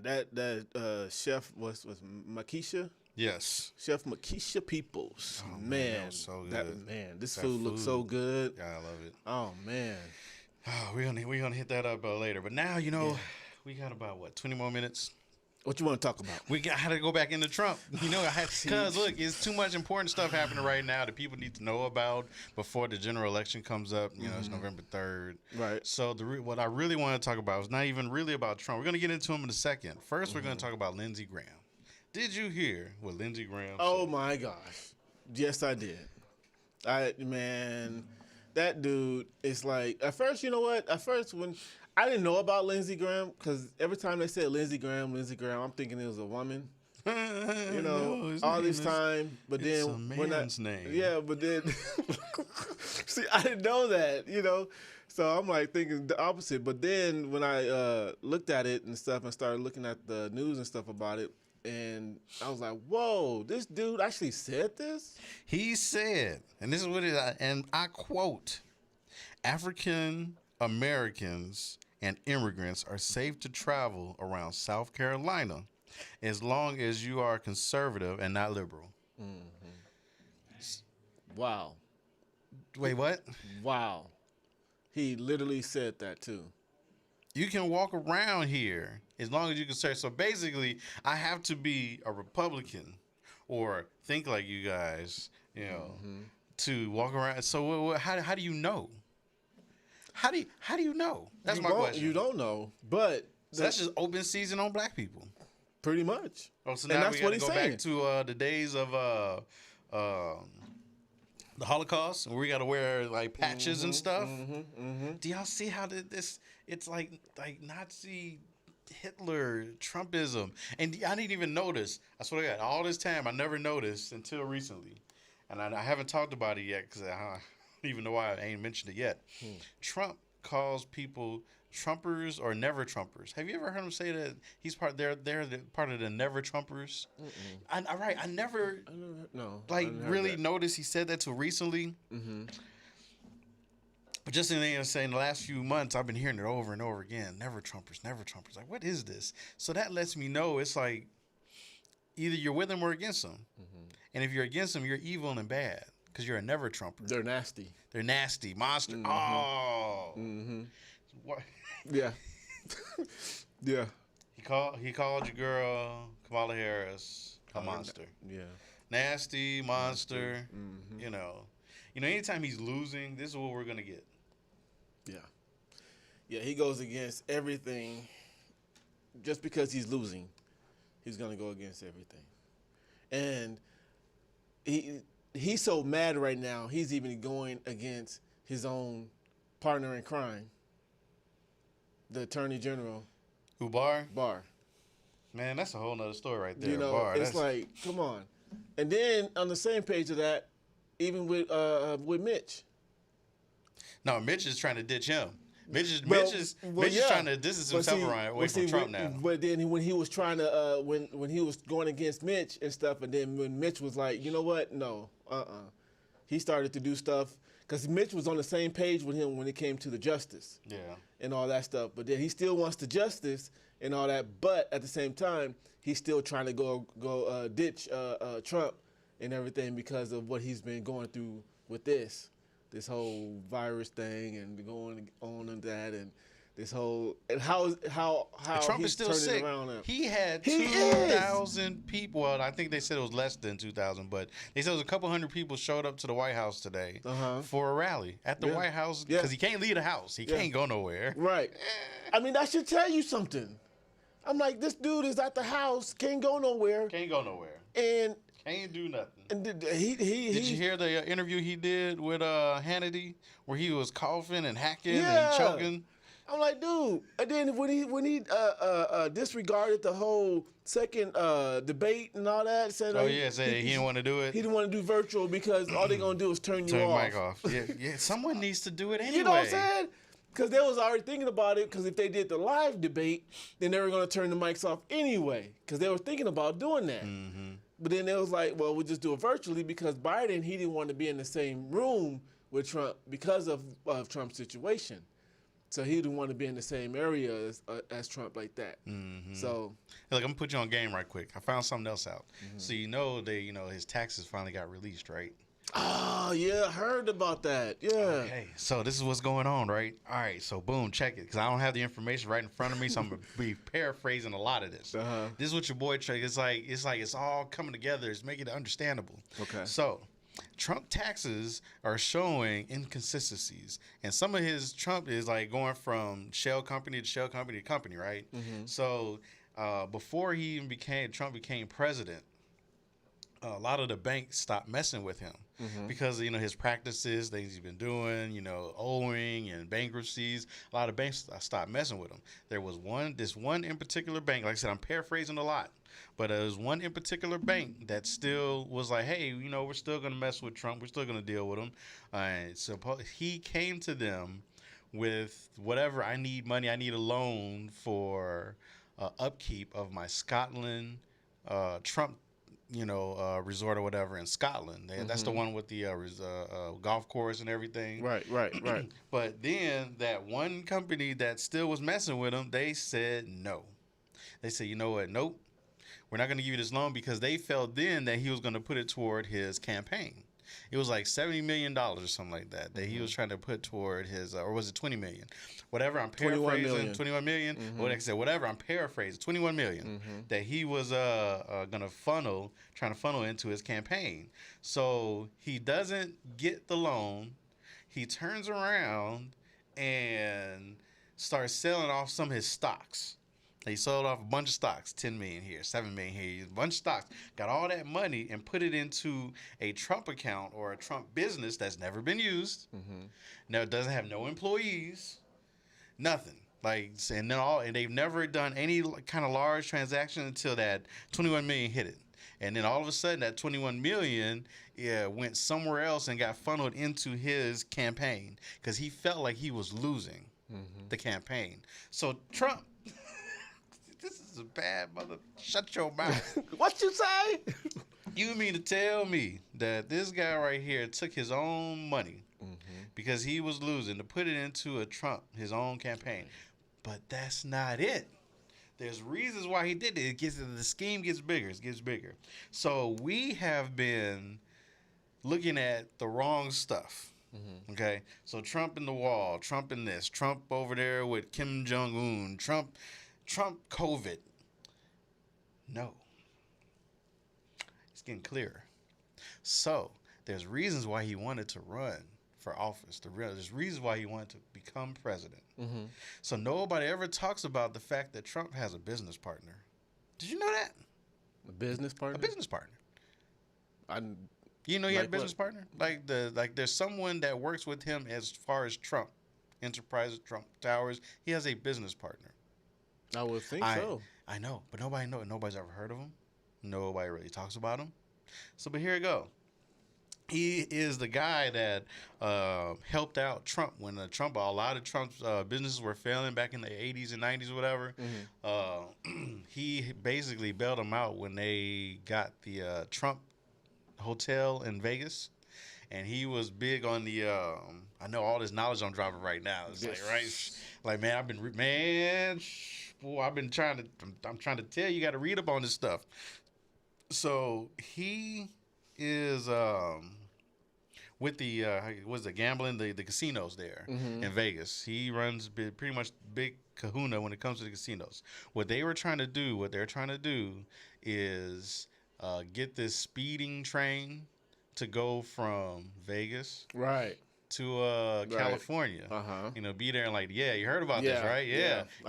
that chef was Makisha. Yes. Chef Makisha Peoples. Oh, man, that was so good. This That food looks so good. Yeah, I love it. Oh man. Oh, we're gonna hit that up later. But now we got about 20 more minutes. What you want to talk about? We got to go back into Trump. Because look, it's too much important stuff happening right now that people need to know about before the general election comes up. It's November 3rd. Right. So what I really want to talk about is not even really about Trump. We're going to get into him in a second. First, we're going to talk about Lindsey Graham. Did you hear what Lindsey Graham said? Oh my gosh. Yes, I did. That dude is like, at first, you know what? At first, when I didn't know about Lindsey Graham, because every time they said Lindsey Graham, I'm thinking it was a woman. No, all this time. But it's then a man's name. Yeah, but then see, I didn't know that, So I'm like thinking the opposite. But then when I looked at it and stuff and started looking at the news and stuff about it, and I was like, whoa, this dude actually said this? He said, and this is what and I quote, African Americans and immigrants are safe to travel around South Carolina as long as you are conservative and not liberal. Wow. Wait, what? Wow. He literally said that too. You can walk around here as long as you can serve. So basically, I have to be a Republican or think like you guys, to walk around. So how do you know? How do you know? That's my question. You don't know, but so that's just open season on black people. Pretty much. Oh, so now we got to go back to the days of the Holocaust, and we got to wear like patches and stuff. Do y'all see how this? It's like Nazi Hitler Trumpism, and I didn't even notice. I swear to God, all this time I never noticed until recently, and I haven't talked about it yet because I don't even know why I ain't mentioned it yet. Trump calls people Trumpers or never Trumpers. Have you ever heard him say that he's they're part of the never Trumpers? I never really noticed he said that till recently. But just in the last few months, I've been hearing it over and over again. Never Trumpers, never Trumpers. Like, what is this? So that lets me know it's like either you're with them or against them. And if you're against them, you're evil and bad because you're a never Trumper. They're nasty. They're nasty. Monster. Oh. What? Yeah. Yeah. He called your girl, Kamala Harris, a monster. Yeah. Nasty, monster. Anytime he's losing, this is what we're going to get. Yeah. Yeah, he goes against everything. Just because he's losing, he's going to go against everything. And he's so mad right now, he's even going against his own partner in crime, the Attorney General. Who, Barr? Barr. Man, that's a whole nother story right there. Barr, it's like, come on. And then on the same page of that, even with Mitch. No, Mitch is trying to ditch him. Mitch is trying to distance himself away from Trump now. But then when he was trying to when he was going against Mitch and stuff, and then when Mitch was like, you know what, no, he started to do stuff because Mitch was on the same page with him when it came to the justice, and all that stuff. But then he still wants the justice and all that. But at the same time, he's still trying to go ditch Trump and everything because of what he's been going through with this whole virus thing and going on and that and this whole and how Trump is still sick. He had 2,000 people. Well, I think they said it was less than 2,000, but they said it was a couple hundred people showed up to the White House today for a rally at the White House because he can't leave the house. He can't go nowhere. Right. I mean, that should tell you something. I'm like, this dude is at the house, can't go nowhere. Can't go nowhere. And can't do nothing. And did you hear the interview he did with Hannity where he was coughing and hacking and choking? I'm like, dude. And then when he disregarded the whole second debate and all that, said, he didn't want to do it. He didn't want to do virtual because all they're gonna do is turn you off. Turn mic off. Yeah. Someone needs to do it anyway. You know what I'm saying? Because they was already thinking about it. Because if they did the live debate, then they were gonna turn the mics off anyway. Because they were thinking about doing that. But then it was like, well, we'll just do it virtually because Biden, he didn't want to be in the same room with Trump because of Trump's situation. So he didn't want to be in the same area as Trump like that. Mm-hmm. So, look, I'm gonna put you on game right quick. I found something else out. So his taxes finally got released, right? oh yeah, I heard about that. Yeah. Okay, so this is what's going on, right? All right, so boom, check it, because I don't have the information right in front of me, so I'm gonna be paraphrasing a lot of this. Uh-huh. This is what your boy Trey. It's like it's all coming together. It's making it understandable. Okay. So, Trump taxes are showing inconsistencies, and some of his Trump is like going from shell company to shell company to company, right? Mm-hmm. So, before he even Trump became president, a lot of the banks stopped messing with him because his practices, things he's been doing, owing and bankruptcies. A lot of banks stopped messing with him. There was this one in particular bank. Like I said, I'm paraphrasing a lot, but there was one in particular bank that still was like, hey, we're still gonna mess with Trump. We're still gonna deal with him. So he came to them with whatever. I need money. I need a loan for upkeep of my Scotland Trump resort or whatever in Scotland. That's the one with the golf course and everything. Right. But then that one company that still was messing with him, they said no. They said, you know what? Nope. We're not going to give you this loan, because they felt then that he was going to put it toward his campaign. It was like $70 million or something like that he was trying to put toward his, or was it $20 million? Whatever, I'm paraphrasing. $21 million. What I said, whatever, I'm paraphrasing. $21 million that he was trying to funnel into his campaign. So he doesn't get the loan. He turns around and starts selling off some of his stocks. He sold off a bunch of stocks, 10 million here, 7 million here, a bunch of stocks, got all that money and put it into a Trump account or a Trump business that's never been used. Now it doesn't have no employees, nothing. And they've never done any kind of large transaction until that 21 million hit it. And then all of a sudden that 21 million went somewhere else and got funneled into his campaign because he felt like he was losing the campaign. So Trump, this is a bad mother. Shut your mouth. What you say? You mean to tell me that this guy right here took his own money because he was losing to put it into his own campaign? But that's not it. There's reasons why he did it. The scheme gets bigger. It gets bigger. So we have been looking at the wrong stuff. Okay, so Trump in the wall, Trump in this, Trump over there with Kim Jong-un, Trump COVID. No. It's getting clearer. So there's reasons why he wanted to run for office. There's reasons why he wanted to become president. So nobody ever talks about the fact that Trump has a business partner. Did you know that? A business partner? A business partner. He Like had a business partner? Like there's someone that works with him as far as Trump Enterprises, Trump Towers. He has a business partner. I would think so. I know, but nobody's ever heard of him. Nobody really talks about him. But here we go. He is the guy that helped out Trump when a lot of Trump's businesses were failing back in the 80s and 90s or whatever. He basically bailed them out when they got the Trump hotel in Vegas. And he was big on the, I know all this knowledge I'm dropping right now. It's I'm trying to tell you, got to read up on this stuff. So he is with the gambling, the casinos there in Vegas. He runs pretty much big kahuna when it comes to the casinos. What they're trying to do is get this speeding train to go from Vegas to California. Be there in you heard about this, right?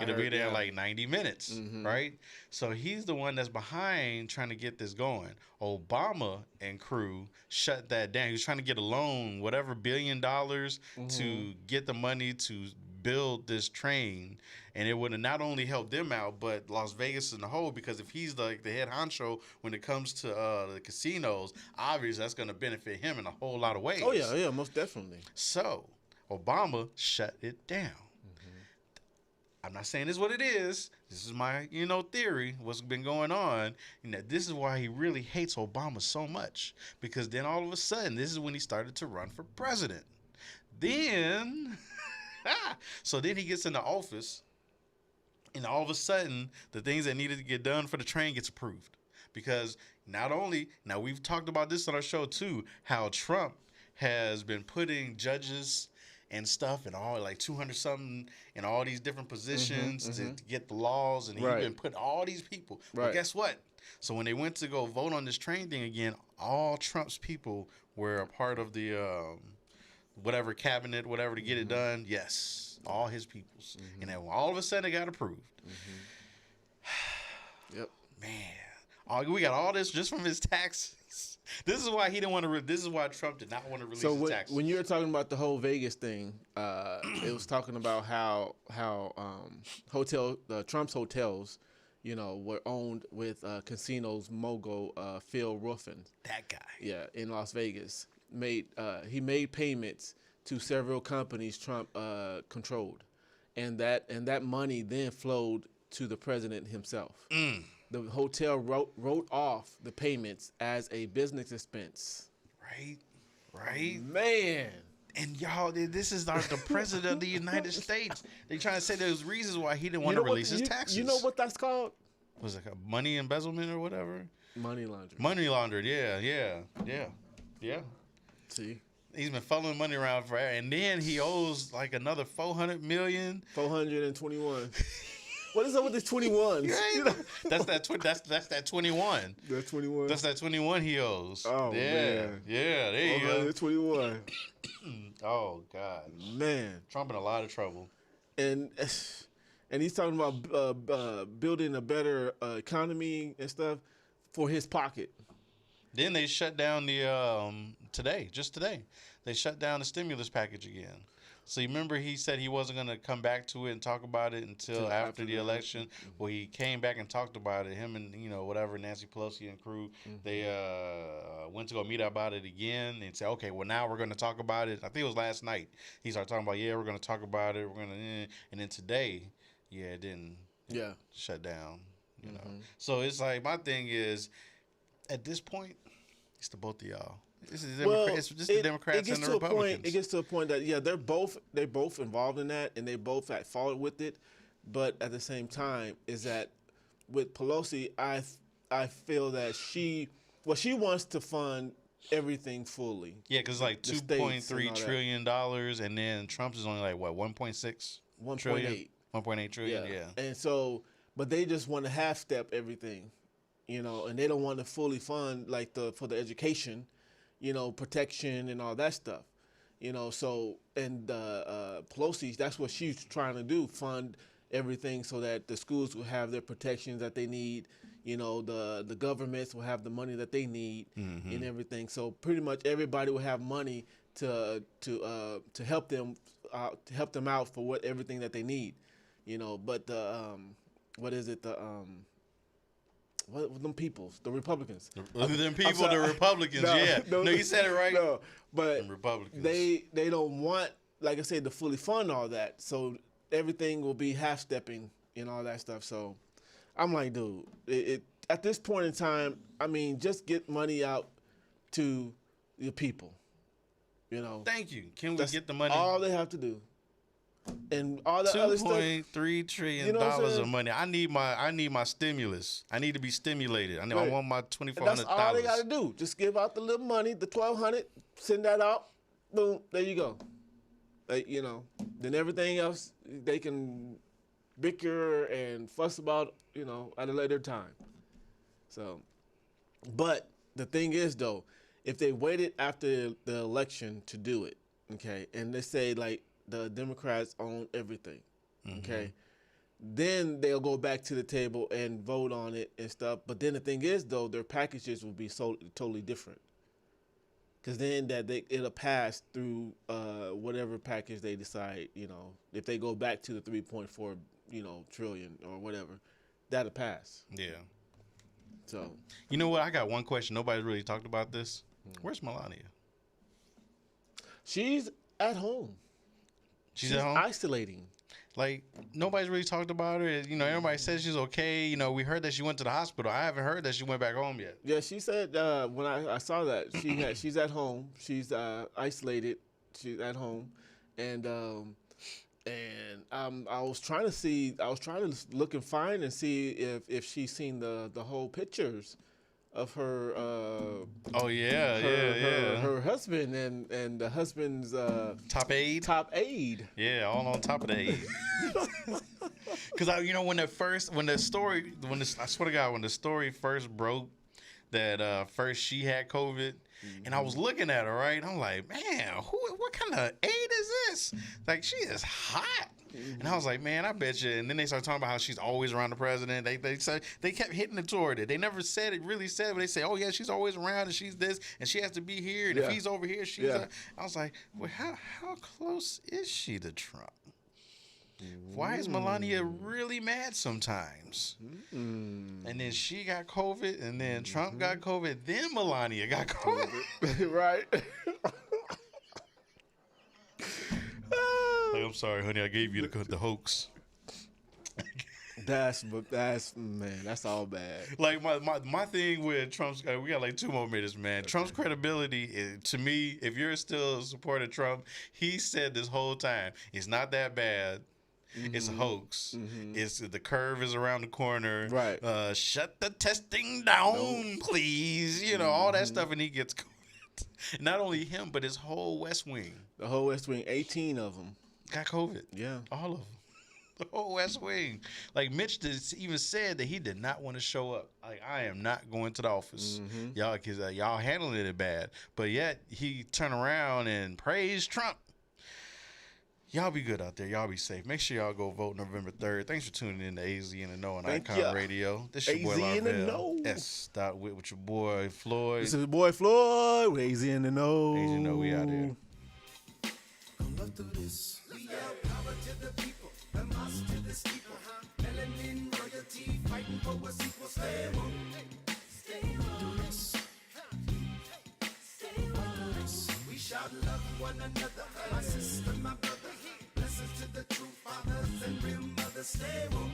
It'll be there in 90 minutes, right? So he's the one that's behind trying to get this going. Obama and crew shut that down. He was trying to get a loan, whatever $1 billion to get the money to build this train, and it would have not only helped them out, but Las Vegas in the whole, because if he's the head honcho when it comes to the casinos, obviously that's going to benefit him in a whole lot of ways. Oh, yeah, most definitely. So Obama shut it down. I'm not saying this is what it is. This is my, theory, what's been going on. This is why he really hates Obama so much, because then all of a sudden, this is when he started to run for president. Then So then he gets into office, and all of a sudden, the things that needed to get done for the train gets approved. Because not only, now we've talked about this on our show too, how Trump has been putting judges and stuff and all like 200 something in all these different positions to get the laws, and he's Right. been putting all these people. Right. But guess what? So when they went to go vote on this train thing again, all Trump's people were a part of the whatever cabinet, whatever to get it done. Yes, all his peoples, and then all of a sudden it got approved. Yep. Man, we got all this just from his taxes. This is why he didn't want to. This is why Trump did not want to release So his taxes. when you were talking about the whole Vegas thing, it was talking about how Trump's hotels, were owned with casinos mogul Phil Ruffin. That guy. Yeah, in Las Vegas, he made payments to several companies Trump controlled, and that money then flowed to the president himself. The hotel wrote off the payments as a business expense. Right. Man. And y'all, this is the president of the United States. They trying to say there's reasons why he didn't want to release his taxes. You know what that's called? Was it money embezzlement or whatever? Money laundering. Money laundered. Yeah. See, He's been following money around forever, and then he owes like another $400 million. 421. What is up with this 21? That's that 21. That's 21. That's that 21 he owes. Oh, yeah. man. Yeah, there you go. 21. Oh God. Man. Trump in a lot of trouble. And he's talking about building a better economy and stuff for his pocket. Then they shut down the just today, they shut down the stimulus package again. So you remember he said he wasn't going to come back to it and talk about it until after the election. Well, he came back and talked about it. Him and whatever, Nancy Pelosi and crew, they went to go meet about it again and say, okay, well now we're going to talk about it. I think it was last night. He started talking about, we're going to talk about it. We're going to, and then today, it didn't. Shut down. You know. So it's like, my thing is, at this point, it's the both of y'all. This is the Democrats and the Republicans. It gets to a point that they're both involved in that, and they both at fault with it. But at the same time, is that with Pelosi, I feel that she wants to fund everything fully. Yeah, because like $2.3 trillion, and then Trump's is only like what 1.6 1.8 1.8 trillion. Yeah. And so, but they just want to half step everything, and they don't want to fully fund for the education. Protection and all that stuff, so, and Pelosi, that's what she's trying to do, fund everything so that the schools will have their protections that they need, the governments will have the money that they need and everything. So pretty much everybody will have money to help them out for everything that they need, but what them peoples, the Republicans. The Republicans, No, you said it right. No, but the Republicans. They don't want, like I said, to fully fund all that. So everything will be half stepping and all that stuff. So I'm like, dude, at this point in time, I mean, just get money out to the people. Thank you. Can we get the money? All they have to do. And all the other stuff. $2.3 trillion of money. I need my stimulus. I need to be stimulated. I want my $2,400. That's all they got to do. Just give out the little money, the $1,200. Send that out. Boom. There you go. Then everything else they can bicker and fuss about. At a later time. So, but the thing is though, if they waited after the election to do it, okay, and they say like, the Democrats own everything, okay? Then they'll go back to the table and vote on it and stuff. But then the thing is, though, their packages will be totally different. Because then it'll pass through whatever package they decide, if they go back to the 3.4, trillion or whatever, that'll pass. Yeah. So. You know what? I got one question. Nobody's really talked about this. Where's Melania? She's at home. She's at home? Isolating. Like, nobody's really talked about her. Everybody says she's okay. We heard that she went to the hospital. I haven't heard that she went back home yet. Yeah, she said when I saw that, she's at home. She's isolated. She's at home. And And I was trying to look and find and see if she's seen the whole pictures of her. Oh yeah, yeah. Her husband and the husband's Top aide. top aide. Yeah, all on top of the aide. Because I swear to God, when the story first broke, that first she had COVID, and I was looking at her, right? I'm like, man, what kind of aide is this? Like, she is hot. And I was like, man, I bet you. And then they started talking about how she's always around the president. They said they kept hitting it toward it. They never really said it, but they say, oh yeah, she's always around and she's this and she has to be here. And if he's over here, she's. I was like, well, how close is she to Trump? Why is Melania really mad sometimes? And then she got COVID, and then Trump got COVID, then Melania got COVID. Right. Like, I'm sorry, honey, I gave you the hoax. That's man, that's all bad. Like my thing with Trump's, we got like 2 more minutes, man. Okay. Trump's credibility, to me, if you're still supporting Trump, he said this whole time, it's not that bad. It's a hoax. It's the curve is around the corner. Right. Shut the testing down, please. You know, all that stuff, and he gets COVID. Not only him, but his whole West Wing. The whole West Wing, 18 of them got COVID. Yeah, all of them. The whole West Wing. Like, Mitch even said that he did not want to show up. Like, I am not going to the office, y'all, because y'all handling it bad. But yet he turned around and praised Trump. Y'all be good out there. Y'all be safe. Make sure y'all go vote November 3rd. Thanks for tuning in to AZ in the Know on Icon Radio. This your boy AZ in the Larvell. Know. with your boy Floyd. This is your boy Floyd with AZ in the Know. AZ in the Know, we out here. We yell power to the people, the moss to the steeple. Melanin royalty, fighting for what's equal. Stay woke, stay woke. Stay woke. We shout love one another, my sister, my brother. Blessings to the true fathers and real mothers. Stay woke.